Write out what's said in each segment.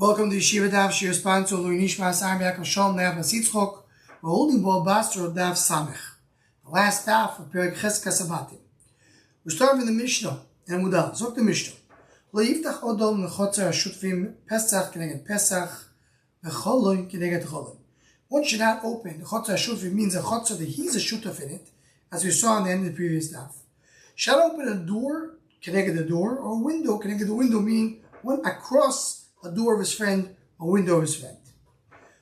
Welcome to Yeshiva Daf Shir sponsor Louis Nishmas Arbiak Hashem Nav Basitzchok. We're holding Basra Daf Samech, the last daf of Perek Ches Kasabatim. We're starting with the Mishnah and Mudal. Zok the Mishnah. Lo yiftach odom lechotzer hashutfim Pesach keneged Pesach v'cholon keneged cholon. One should not open. The chotzer hashutfim means a chotzer that he's a shutaf in it, as we saw in the end of the previous daf. Should not open a door keneged the door, or a window keneged the window, meaning one across a door of his friend, a window of his friend.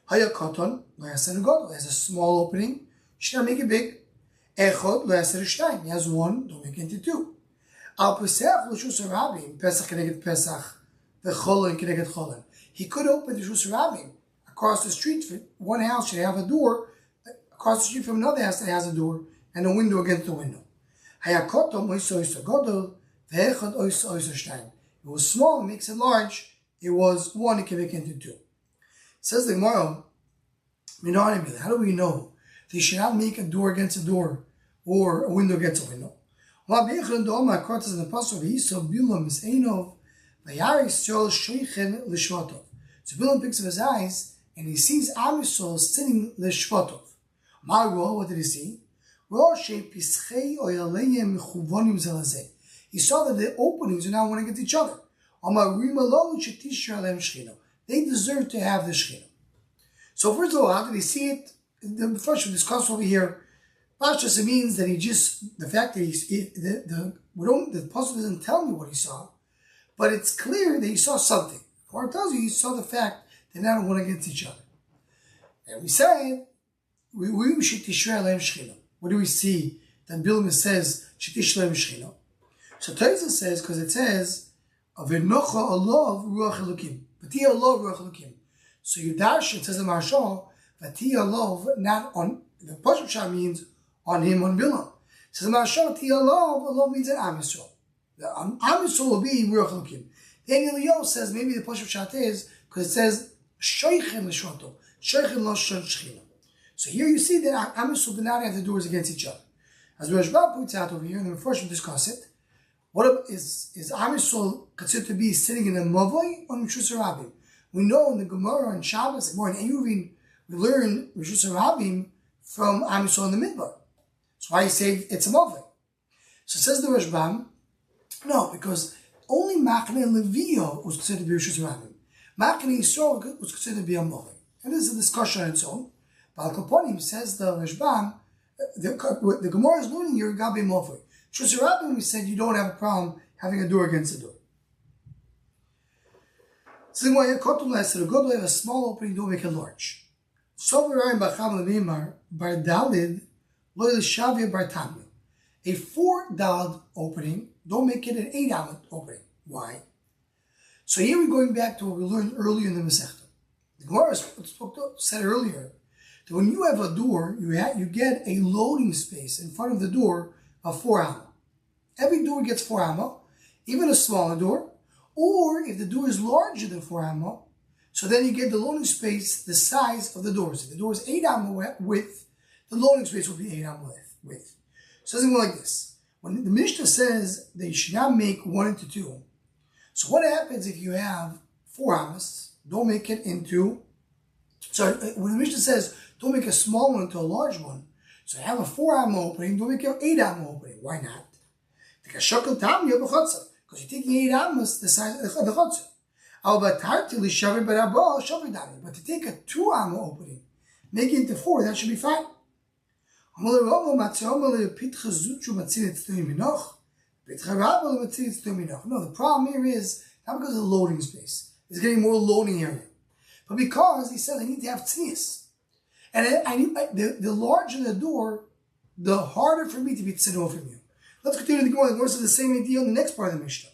Haya koton lo yaser gadol. He has a small opening. Should not make it big. Echod lo yaser shtayim. He has one. Don't make it into two. Al pesach l'shus rabim. Pesach keneged Pesach. V'cholon keneged cholon. He could open the shus rabim across the street. One house should have a door across the street from another house that has a door and a window against the window. Haya koton lo yaser gadol. V'echod lo yaser shtayim. It was small. It makes it large. It was one, it can make into two. Says the Gemara, how do we know that you should not make a door against a door or a window against a window? So Bilam picks up his eyes and he sees Am Yisrael sitting l'shvatov. What did he see? He saw that the openings are now one against each other. They deserve to have the Shechina. So first of all, how did he see it? The first we discussed over here, Pashas, it means that he just, the fact that the puzzle doesn't tell me what he saw, but it's clear that he saw something. Or it tells you he saw the fact that they're not one against each other. And we say, what do we see that Bilam says, Shechina? So Taisa says, because it says, so Yudash, it says in Marshal, Vati Alov, not on, the Pashup Shah means on him, on Bilam. It says in Marshal, Vati Alov means an Am Yisrael. The Am Yisrael will be Ruach Elokim. Then Eliyahu says, maybe the Pashup Shah is, because it says, Shoichen L'Shvato, Shoichen Lo Shechina. So here you see that Am Yisrael did not have the doors against each other. As Rosh Bab points out over here, and the first we'll discuss it, what is Am Yisrael considered to be sitting in a Mavoi or Mishus Rabim? We know in the Gemara and Shabbos, more in Eyuvin, we learn Mishus Rabim from Am Yisrael in the Midbar. That's why you say it's a Mavoi. So it says the Rashbam, no, because only Machne Levio was considered to be Mishus Rabim. Machne Yisrael was considered to be a Mavoi. And this is a discussion on its own. But Al Kaponim says the Rashbam, the Gemara is learning here Gabi Mavoi. Shus Rabim, we said you don't have a problem having a door against a door. So you have a small opening, don't make it large. A 4 opening, don't make it an 8 opening. Why? So here we're going back to what we learned earlier in the Masechta. The Gemara said earlier that when you have a door, you get a loading space in front of the door of 4 amma. Every door gets 4 amma, even a smaller door, or if the door is larger than 4 amma, so then you get the loading space the size of the doors. If the door is 8 amma width, the loading space will be 8 amma width. So it's like this. When the Mishnah says that you should not make 1 into 2, so what happens if you have 4 ammas, don't make it into, when the Mishnah says don't make a small one into a large one, so you have a 4 amma opening, don't make an 8 amma opening. Why not? Because you're taking 8 ammas the size of the chotzer. But to take a 2 amma opening, make it into 4, that should be fine. No, the problem here is not because of the loading space. It's getting more loading area. But because he said I need to have tznius. And the larger the door, the harder for me to be tznius from you. Let's continue the Gemara. The Gemara says the same idea on the next part of the Mishnah.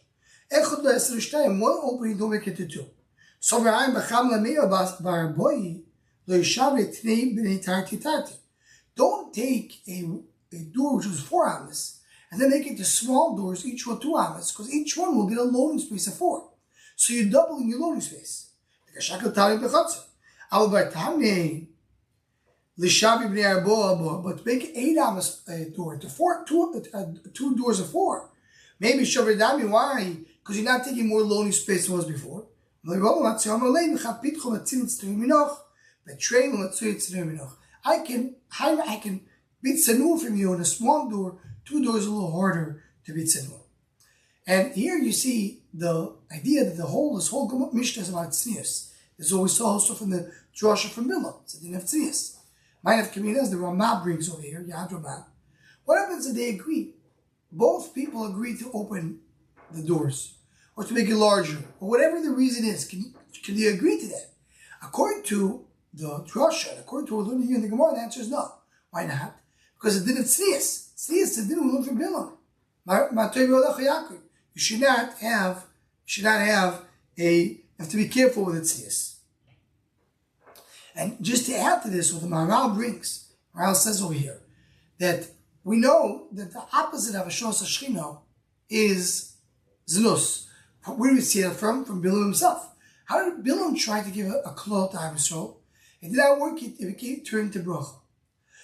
Echad le'eser shtayim, 1 opening, don't make it to 2. So v'ayim b'cham l'meir b'arboi lo yishav etnei b'nei tarti tarti. Don't take a door which was 4 ammas and then make it to small doors, each one 2 ammas, because each one will get a loading space of 4. So you're doubling your loading space. But make 8 ammas door to 2 doors of 4. Maybe Shavridami, why? Because you're not taking more loading space than was before. I can be tzanur from you in a small door. 2 doors a little harder to be tzanur. And here you see the idea that this whole Mishnah is about tznius. This is what we saw also from the drasha from Bilam. It's a din of tznius. Mine of Kaminas, the Ramah brings over here, Yad Ramah. What happens if they agree? Both people agree to open the doors, or to make it larger, or whatever the reason is. Can they agree to that? According to the drasha, according to what we're learning here in the Gemara, the answer is no. Why not? Because it didn't tznius. Tznius, it didn't learn from Bilam. You should not have you have to be careful with tznius. And just to add to this, what the Maharal brings, Maharal says over here, that we know that the opposite of a Shos HaShechina is Znus. Where do we see that from? From Bilam himself. How did Bilam try to give a klal to Am Yisrael? It did not work, it became turned to bracha.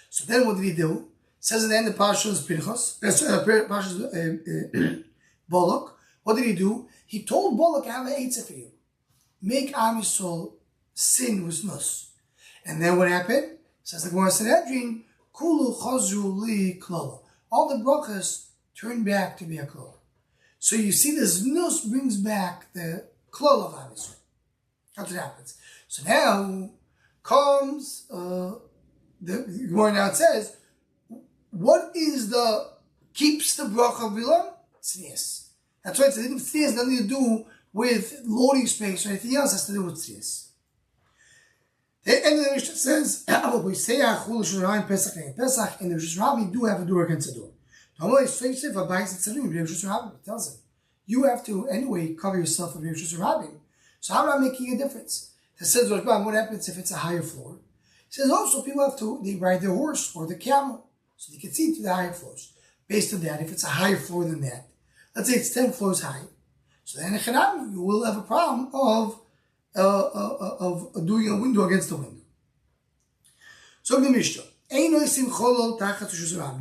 So then what did he do? It says at the end of Parshas Pinchas, Parshas Balak, what did he do? He told Balak, I have an eitzah for you. Make Am Yisrael sin with Znus. And then what happened? Says the Gemara Sanhedrin, Kulu chazru li klala. All the brachas turn back to be a klala. So you see this nus brings back the klala of Am Yisrael. That's what happens. So now comes the Gemara now it says, what is the keeps the bracha of Bilam? Tznius. That's why it's tznius, nothing to do with loading space or anything else, has to do with tznius. The end of the Mishnah says, we say Pesach, and the Rosh Hashanah do have a door against the door. He tells him, you have to anyway cover yourself with Rosh Hashanah. So how am I making a difference? He says, what happens if it's a higher floor? He says also people have to, they ride their horse or the camel, so they can see to the higher floors. Based on that, if it's a higher floor than that, let's say it's 10 floors high, so then you will have a problem of doing a window against the window. So the Mishnah, you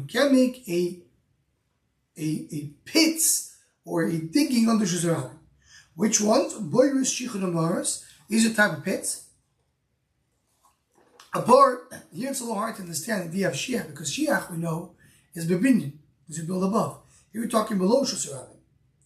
can't make a pits or a digging under Shuzarabim. Which ones? These are type of pits. A bar, here it's a little hard to understand the idea of Shiach, because Shiach we know is Bebinyan, because you build above. Here we're talking below Shuzarabim.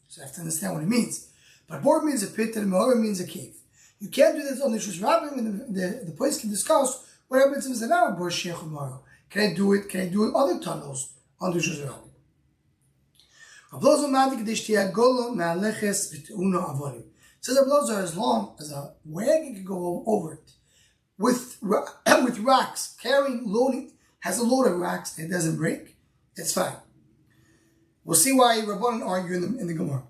So I have to understand what it means. But bar means a pit and Mahara means a cave. You can't do this on the Shus Rabbim, and the place can discuss what happens if it's an hour Bar Sheikh Umara. Can I do it? Can I do other tunnels on the Shus Rabbim? Says Abloza, as long as a wagon can go over it with rocks, loading, has a load of rocks and it doesn't break, it's fine. We'll see why Rabbanan argue in the Gemara.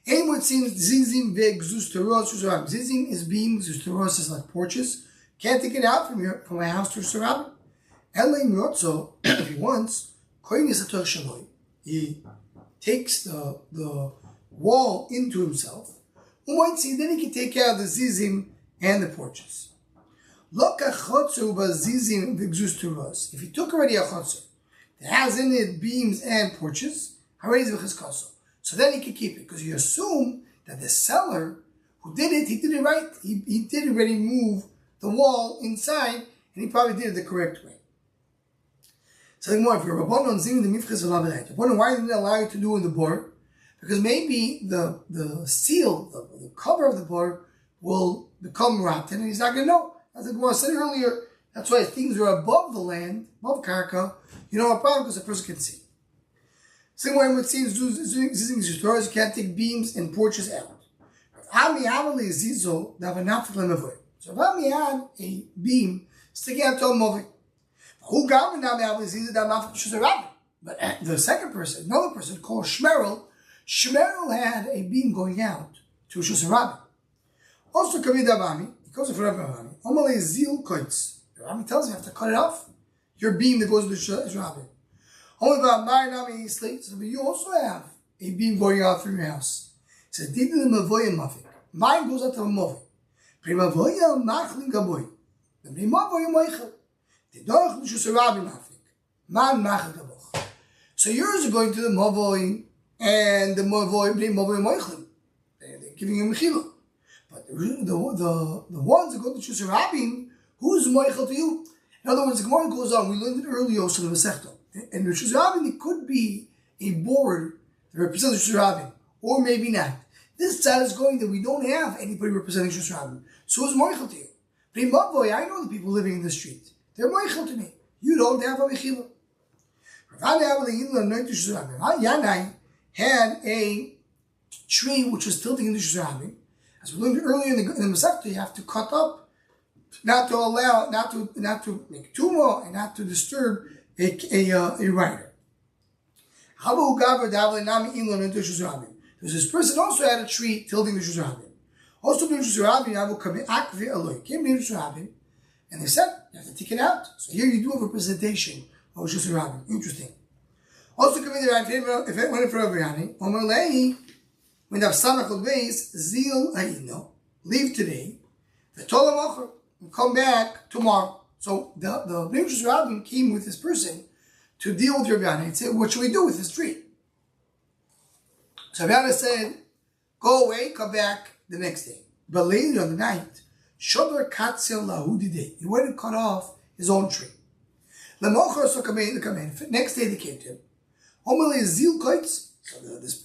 Anyone seems zizim ve'gzus teros shusarab. Zizim is beams, teros is like porches. Can't take it out from my house to shusarab. Elaim rotzo, if he wants, koyin is a shaloi. He takes the wall into himself. Then he can take out the zizim and the porches. Loka chotzer b'zizim ve'gzus teros. If he took already a chotzer that has in it beams and porches, already is v'chizkaso. So then he can keep it, because you assume that the seller who did it, he did it right. He did already move the wall inside, and he probably did it the correct way. So more, if you're Rabbanon zing the mifchas v'lav, why didn't they allow you to do in the bar? Because maybe the seal, the cover of the bar will become rotten, and he's not going to know. As the Gemara said earlier, that's why things are above the land, above karka, you know, a problem because the person can see. Same way with seems using stores, you can't take beams and porches out. So Rami had a beam sticking out to a moving. But the second person, another person called Shmerel had a beam going out to Shusarabim. Also, Kamidabami, he goes in front of Rami. Omale Zil Koitz. Rami tells you have to cut it off. Your beam that goes to Shusarabim. Only about Marinami Slate, so you also have a beam going out from your house. It says, Didin the Mavoya Mafik. Mine goes out to a Mavik. Primavoya Machlin Gaboy. The Primavoya Moichel. The Dorch Shusarabi Mafik. Man Machel Gaboch. So yours are going to the Mavoy and the Mavoy Moichel. They're giving you Mechila. But the ones that go to Shus Rabim, who's Moichel to you? In other words, the Gemara goes on. We learned it earlier also in the Masechta. And the Shus Rabim, it could be a board that represents Shus Rabim, or maybe not. This side is going that we don't have anybody representing Shus Rabim. So who's Moichel to you? But in Mavoy, I know the people living in the street. They're Moichel to me. You don't have a Mechila. Yanai had a tree which was tilting in the Shus Rabim. As we learned earlier in the Masechta, you have to cut up, not to make tumah, and not to disturb a rider. There's this person also had a tree tilting the Shus Rabim. Also, came to Shus Rabim, and they said you have to take it out. So here you do have a presentation of Shus Rabim. Interesting. Also, coming there, if it went in front of Yanni, when the Samach will base, Zil Aino, leave today, the Tolam will come back tomorrow. So the Shus Rabim came with this person to deal with Rabbi Yana and said, what should we do with this tree? So Rabbi Yana said, go away, come back the next day. But later on the night, Shodar Katzel Lahudide, he went and cut off his own tree. Next day they came to him. Zil Koitz, so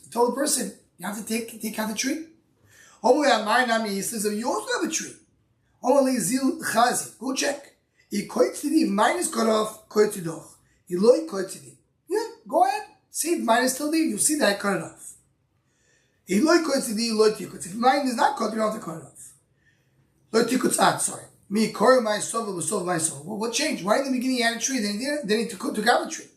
he told the person, you have to take out the tree. He says, you also have a tree. Zil Chazi, go check. If mine is cut off, yeah, go ahead. See if mine is still there. You'll see that I cut it off. If mine is not cut, you don't have to cut it off. Sorry. Me kore my soul will solve my soul. Well, what changed? Why in the beginning you had a tree, then he took out the tree?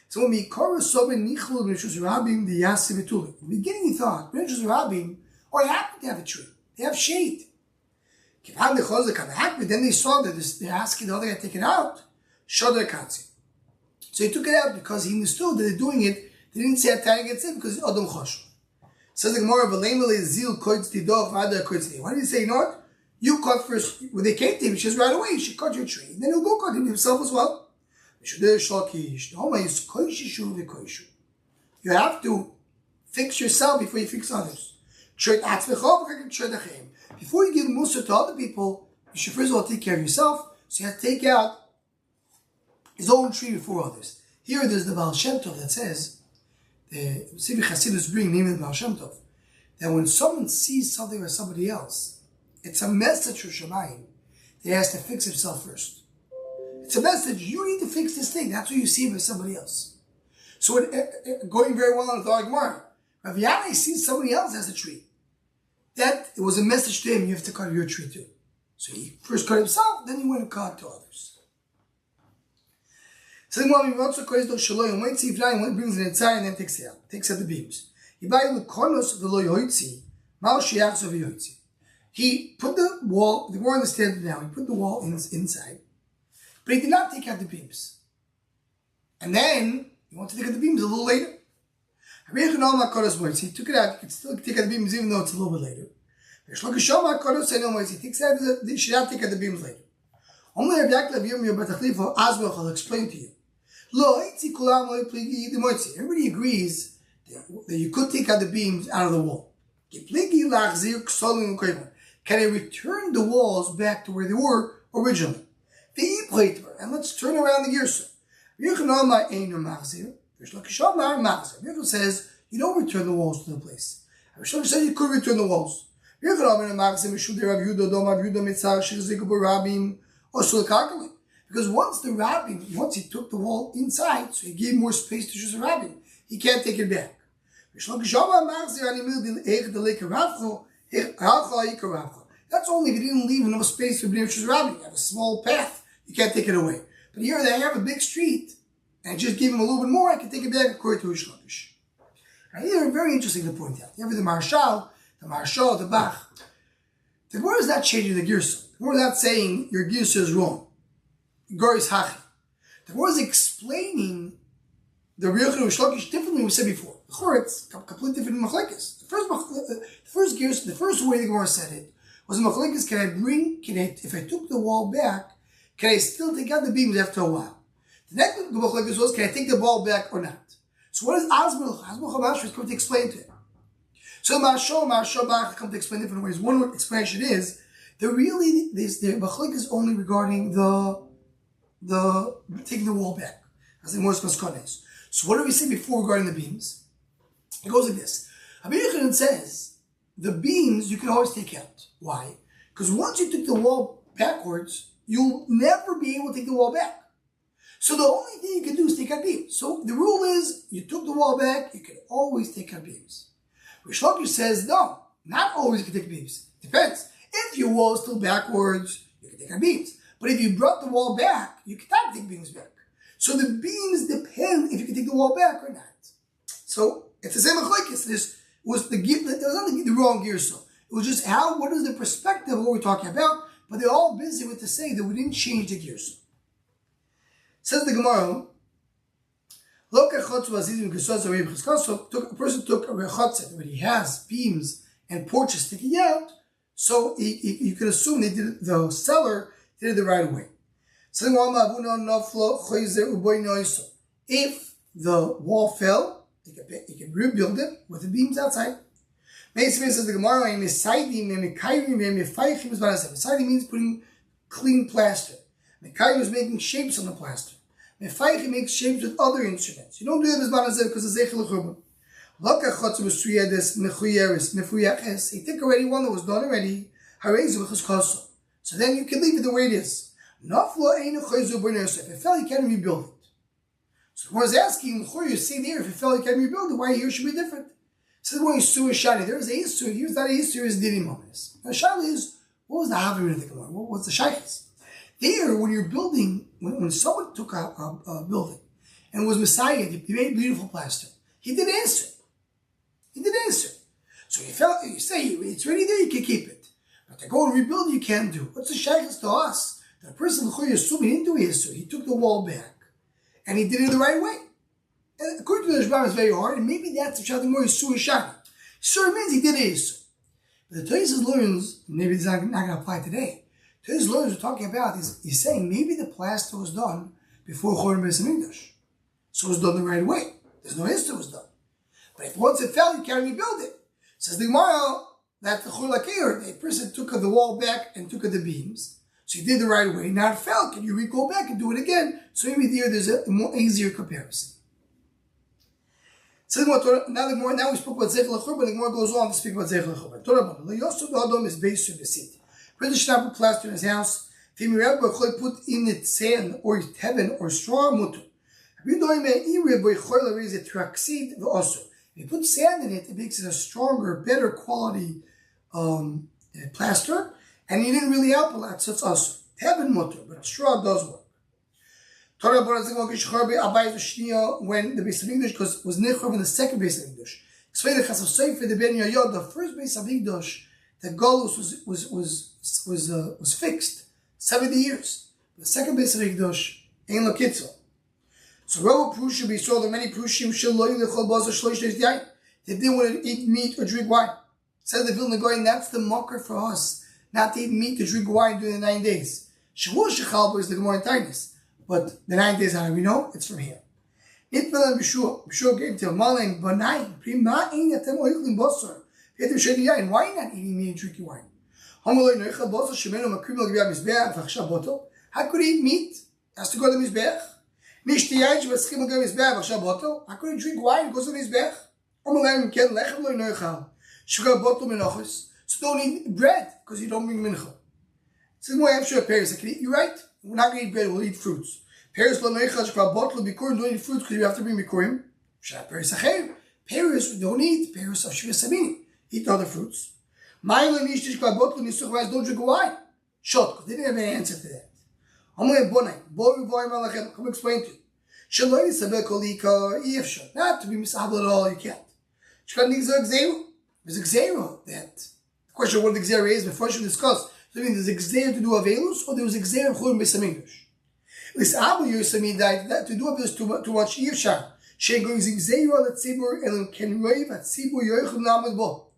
So when me kore soben nichlu b'Shus Rabim the yasi betuli. In the beginning he thought b'Shus Rabim are happy to have a tree. They have shade. But then they saw that they're asking the other guy to take it out. Shodar katzi. So he took it out because he understood that they're doing it. They didn't say Atari against it because it's Adam Choshu. Says the Gemara, Zil koitz tidoch v'adar koitz tidoch. Why did he say, you know what? You cut first. When they came to him, he says right away, you should cut your tree. Then he'll go cut him himself as well. You have to fix yourself before you fix others. Before you give mussar to other people, you should first of all take care of yourself. So you have to take out his own tree before others. Here there's the Baal Shem Tov that says, the Sivi Chasidus bring name of the Baal Shem Tov, that when someone sees something by somebody else, it's a message for Shemayim that he has to fix himself first. It's a message, you need to fix this thing. That's what you see by somebody else. So going very well on the Gemara, Rav Yana sees somebody else has a tree. That it was a message to him, you have to cut your tree too. So he first cut himself, then he went and cut to others. So the Gemara also calls the Shalom, when he brings it inside and then takes it out. Takes out the beams. He put the wall, the more understand it now, he put the wall inside, but he did not take out the beams. And then he wanted to take out the beams a little later. He took it out, you can still take out the beams even though it's a little bit later. He takes out he should not take out the beams later. I'll explain to you. Everybody agrees that you could take out the beams out of the wall. Can I return the walls back to where they were originally? And let's turn around the Girsa. Yechon says you don't return the walls to the place. Rishon said you could return the walls. Because once he took the wall inside, so he gave more space to Shus Rabim, he can't take it back. That's only if you didn't leave enough space for Shus Rabim. You have a small path, you can't take it away. But here they have a big street, and I just gave him a little bit more, I can take it back according to Rish Lakish. Now here, very interesting to point out. You have the Marshal, the Bach. The Gemara is not changing the Girsa. The Gemara is not saying your Girsa is wrong. Gor is Hachi. The Gemara is explaining the Rish Lakish differently than we said before. It's completely different machlekes. The first way the Gemara said it was machlekes. If I took the wall back, can I still take out the beams after a while? The next machlekes was, can I take the wall back or not? So what is Azmul Hamash is going to explain to him? So Mashal come to explain different ways. One explanation is that really the Bachlik is only regarding the taking the wall back, as the Morse Koskones. So what did we say before regarding the beams? It goes like this. Rabbi Yochanan says the beams you can always take out. Why? Because once you took the wall backwards, you'll never be able to take the wall back. So the only thing you can do is take out beams. So the rule is, you took the wall back, you can always take out beams. Rish Lakish says, no, not always you can take beams. Depends. If your wall is still backwards, you can take out beams. But if you brought the wall back, you cannot take beams back. So the beams depend if you can take the wall back or not. So it's the same machlokes. It was not the wrong gear, so it was just what is the perspective of what we're talking about, but they're all busy with to say that we didn't change the gears. Says the Gemara, a person took a rechatzet where he has beams and porches sticking out, so you could assume the seller did it the right way. If the wall fell, you can rebuild it with the beams outside. Basically, says the Gemara, Mesaidi means putting clean plaster. Mekayim is making shapes on the plaster. Mefaychi makes shapes with other instruments. You don't do it because of Zeichel Churban. He took already one that was done already. So then you can leave it the way it is. If it fell, you can't rebuild it. So the one is asking, you see there, if it fell, you can't rebuild it. Why here should be different? So the one is Suah Shani. There is a Yisur. Here is not a Yisur, here is Dini Momes. Now, Shani is, what was the Havim in the Gemara? What was the Shaykhs? There, when you're building, when someone took a building and was Messiah, he made beautiful plaster. He did answer. So you say it's ready there, you can keep it. But to go and rebuild, you can't do. What's the shaykhs to us? The person who assuming into Yisur, he took the wall back and he did it the right way. And according to the Rishbam, it's very hard, and maybe that's the Shading more Yisur Shani. Yisur means he did a Yisur. But the Tosis learns, maybe it's not going to apply today. His lawyers are talking about he's saying maybe the plaster was done before Chorban Beis Hamikdash, so it was done the right way. There's no history was done. But if once it fell, you can't rebuild it. Says the Gemara that the Chulakir, the person took the wall back and took the beams, so he did the right way. Now it fell. Can you go back and do it again? So maybe there's a more easier comparison. So now we spoke about Zeichel Churban. The Gemara goes on to speak about Zeichel Churban. Torah Lo Yosef Adam is based on the seat. Brother should not put plaster in his house. If he put in it sand or heaven or straw, mutu. If you put sand in it, it makes it a stronger, better quality plaster, and you didn't really help a lot, so it's also heaven mutu, but straw does work. When the Beis Hamikdash was nichur in the second Beis Hamikdash, explain the Chasam Sofer the Ben Yoyod, the first Beis Hamikdash, the Golus was fixed 70 years. The second Beis Hamikdash ain't lokitzel. So Rabbi Prushim, we saw the many Prushim shaloyim lechol baza shloish days yain. They didn't want to eat meat or drink wine. Said the Vilna Gaon, that's the mocker for us, not to eat meat or drink wine during the 9 days. Shavuot shechal is the Gemara in Tainis, but the 9 days, how do we know? It's from here. Nitvel and Bishua gave to Malim Banai Prima ein yatem oichlim basar. Why not eating meat and drinking wine? How could he eat meat? Has to go to the Mizbech. How could he drink wine? It goes to the Mizbech. So don't eat bread because you don't bring mincha. So I'm sure Paris, I can eat. You're right. We're not going to eat bread, we'll eat fruits. Paris don't eat fruits because you have to bring bikurim. Paris, we don't eat. Paris of Shvis Samini. Eat other fruits. Don't drink wine. Shot. They didn't have an answer to that. Come explain to you. Not to be misable at all, you can't. There's a gzera that. The question of what the gzera is, before we discuss. So there's a gzera to do avelus, or there was a gzera of Chorban Beis Hamikdash. L'sabel Yerusami that to do avelus too much yivshar. She'going gzera that tzibur and can rave at tzibur yoichem namad bo.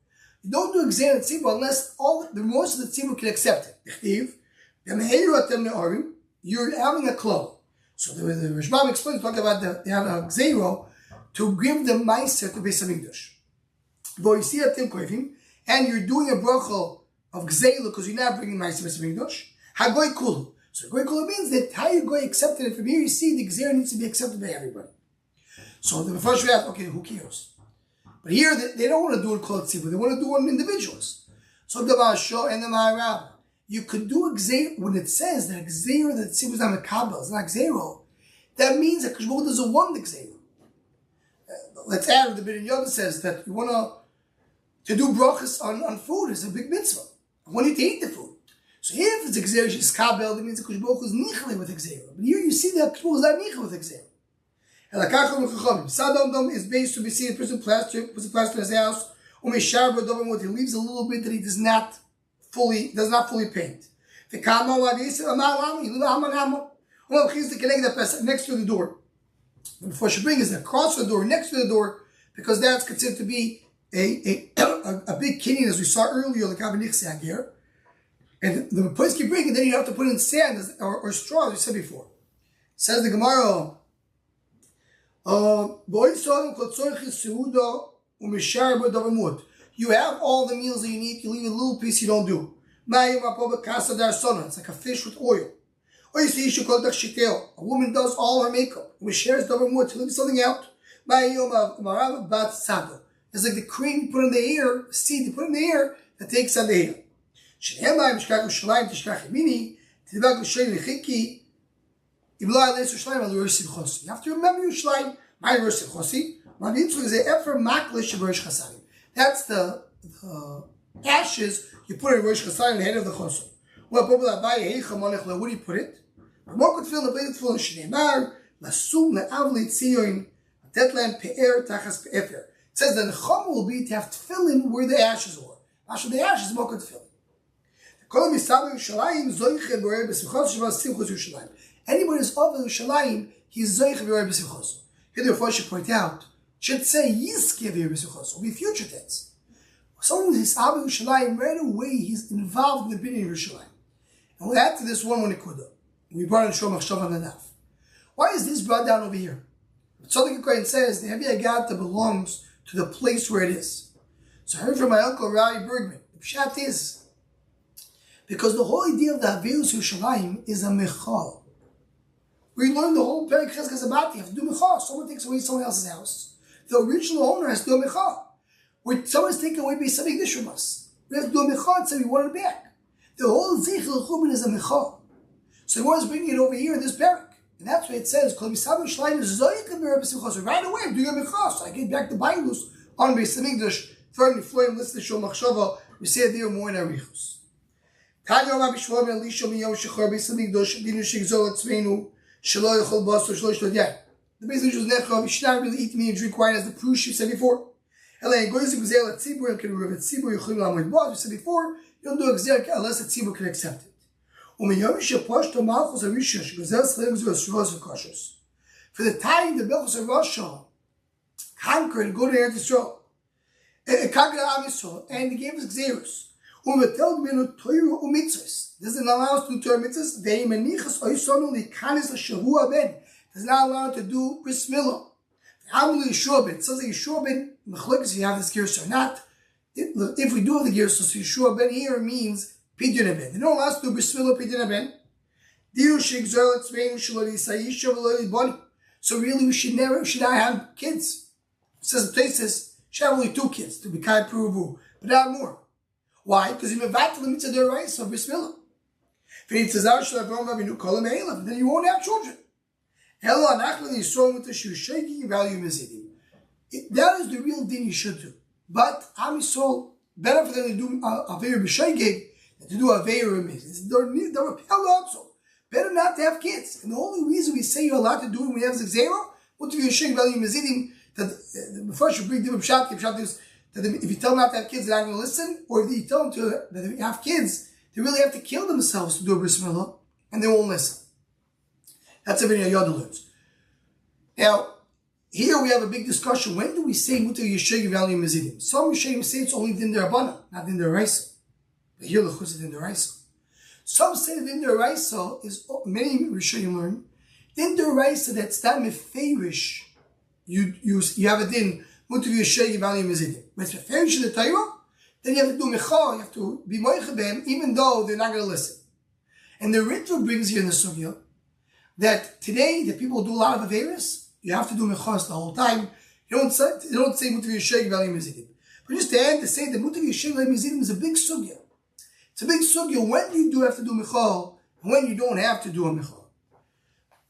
You don't do exam at tzibur unless most of the tzibur can accept it. You're having a cloth. So the Rishbam explains, talking about they have a gzero to give the meiser to Beis Hamikdash. and you're doing a bracha of gzeila because you're not bringing ma'aser b'samigdosh. Hagoy kulu. So goy kulu means that how you goy accepted it from here. You see the gzeila needs to be accepted by everybody. So the first we ask, okay, who cares? But here they don't want to do it called tzibur. They want to do it on individuals. So the Basra and the Ma'arab, you could do a gzeira when it says that a gzeira that tzibur is not a kabel, it's not gzeira. That means that Kishbuk doesn't want the gzeira. Let's add the bit in Yoda says that you want to do brachas on food is a big mitzvah. I want you to eat the food. So here, if it's a gzeira she's kabel, that means that Kishbuk is nichli with a gzeira. But here you see that Kishbuk is not nichli with a gzeira. And the kacham chachamim, sadom is based to be seen. A person puts a plaster in his house. He leaves a little bit that he does not fully paint. The kama next to the door. And before she brings it across the door, next to the door, because that's considered to be a big kinyan, as we saw earlier, like Abinichsag here. And the place you bring it, then you have to put in sand or straw, as we said before. Says the Gemara. You have all the meals that you need, you leave a little piece you don't do. It's like a fish with oil. Or you see, a woman does all her makeup. We shares to leave something out. It's like the cream you put in the air, seed you put in the air that takes on the air. You have to remember Yerushalayim. My Rosh Hashanah. That's the ashes you put in Rosh Hashanah in the head of the chosson. Where do you put it? It says that the chum will be to have tefillin where the ashes were. After the ashes, more could tefillin. Anybody who's over Yerushalayim, he's zoich v'yorei b'simchos. Here the Rav should point out, should say yizke v'yorei b'simchos. Will be future tense. Someone who's over Yerushalayim, right away he's involved in the beginning of Yerushalayim. And we'll add to this one nekuda. We brought in Shom Achshav on the Daf. Why is this brought down over here? Tzaddik Kohen says the Heavy Agata belongs to the place where it is. So I heard from my uncle Rabbi Bergman. The pshat is because the whole idea of the Haveus Yerushalayim is a mechal. We learned the whole Perek Chizkas about you have to do mechal. Someone takes away someone else's house. The original owner has to do a mechal. When someone's taken away by something this from us, we have to do a mechal and say we want it back. The whole Zeichel Chubin is a mechal. So he was bringing it over here in this Perek. And that's why it says, Kol Misam Yerushalayim is Zoyik B'Rei B'Simchos. So right away I'm doing a mechal. So I get back the Bailus on Beis Hamikdash, throwing the flame, listen to Shom Machshava. We say it there more in Arichus. Tanya Rabbi Shmuel ben Elisha miyom shechar Beis Hamikdash dinu shigzol atzmeinu. The Beis Hamikdash was nechav. You should not really eat meat and drink wine, as the Prush she said before. We said before, you don't do exer unless the tzibur can accept it. For the time the Melchus of Russia conquered and go to Eretz Yisrael, conquered Am Yisrael, and he gave us gzerus. Doesn't allow us to do Torah mitzvahs. Does not allow us to do bris milah. It says that Yeshua ben Mechlokes, if you have this gerus or not. If we do have the gerus, so Yeshua ben here means pidyon ben. They don't allow us to do bris milah pidyon ben. So really, we should not have kids. It says the places should have only 2 kids to be kai pruvu, but not more. Why? Because you mevatel the mitzvah deraisa of bris milah. Then you won't have children. That is the real din you should do. But Am Yisrael, better for them to do Aveir B'Sheigeg than to do Aveir B'Mitzvah. They're repelled also. Better not to have kids. And the only reason we say you're allowed to do it when you have Zera, what to be Yesheg Value Mezidim, that before you bring them Pshat is that if you tell them not to have kids, they're not going to listen, or if you tell them that they have kids, they really have to kill themselves to do a bris milah, and they won't listen. That's a video Yoda learns. Now, here we have a big discussion. When do we say mutar yesheg value mezidim? Some Rishonim say it's only din derabana, not din deraisa. But here lechus is din deraisa. Some say din deraisa is, many Rishonim learn, din deraisa that's not meferish. You have a din mutter yeshegi bali mezidim. But if you finish the Torah, then you have to do mechor, you have to be moiche b'hem, even though they're not going to listen. And the Ritva brings you in the sugya that today the people do a lot of averis. You have to do mechor the whole time. You don't say mutter yeshegi bali mezidim. But just to end to say that mutter yeshegi bali mezidim is a big sugya. It's a big sugya when you do have to do mechor and when you don't have to do a mechor.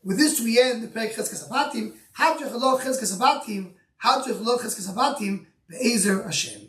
With this we end the Perek Chizkas Abatim. Hajjach Elo Chizkas Abatim. Hajjach Elo Chizkas Abatim. Be'ezer Hashem.